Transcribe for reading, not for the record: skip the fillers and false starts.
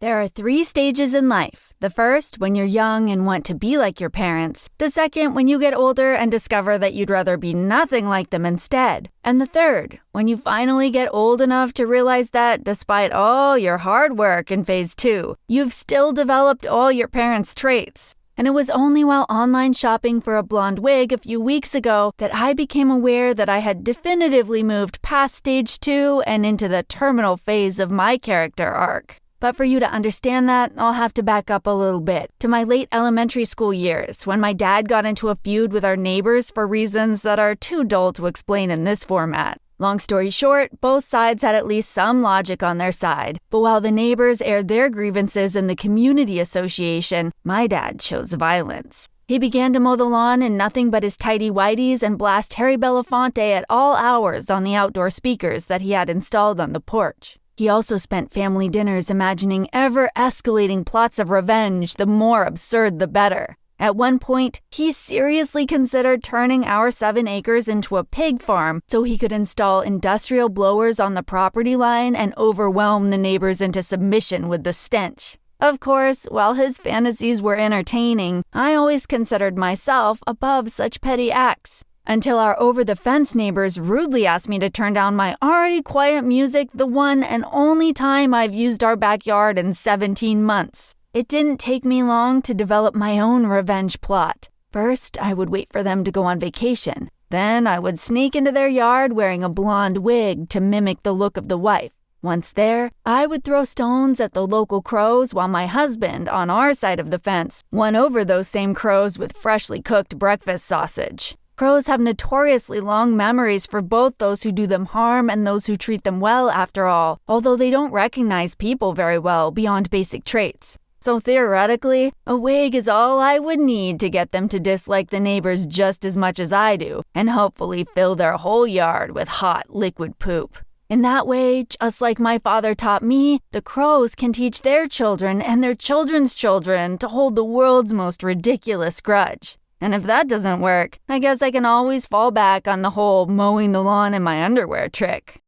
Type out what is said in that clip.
There are 3 stages in life. The first, when you're young and want to be like your parents. The second, when you get older and discover that you'd rather be nothing like them instead. And the third, when you finally get old enough to realize that, despite all your hard work in phase 2, you've still developed all your parents' traits. And it was only while online shopping for a blonde wig a few weeks ago that I became aware that I had definitively moved past stage 2 and into the terminal phase of my character arc. But for you to understand that, I'll have to back up a little bit to my late elementary school years when my dad got into a feud with our neighbors for reasons that are too dull to explain in this format. Long story short, both sides had at least some logic on their side, but while the neighbors aired their grievances in the community association, my dad chose violence. He began to mow the lawn in nothing but his tidy whities and blast Harry Belafonte at all hours on the outdoor speakers that he had installed on the porch. He also spent family dinners imagining ever-escalating plots of revenge, the more absurd the better. At one point, he seriously considered turning our 7 acres into a pig farm so he could install industrial blowers on the property line and overwhelm the neighbors into submission with the stench. Of course, while his fantasies were entertaining, I always considered myself above such petty acts. Until our over-the-fence neighbors rudely asked me to turn down my already quiet music the one and only time I've used our backyard in 17 months. It didn't take me long to develop my own revenge plot. First, I would wait for them to go on vacation. Then I would sneak into their yard wearing a blonde wig to mimic the look of the wife. Once there, I would throw stones at the local crows while my husband, on our side of the fence, won over those same crows with freshly cooked breakfast sausage. Crows have notoriously long memories for both those who do them harm and those who treat them well, after all, although they don't recognize people very well beyond basic traits. So theoretically, a wig is all I would need to get them to dislike the neighbors just as much as I do, and hopefully fill their whole yard with hot liquid poop. In that way, just like my father taught me, the crows can teach their children and their children's children to hold the world's most ridiculous grudge. And if that doesn't work, I guess I can always fall back on the whole mowing the lawn in my underwear trick.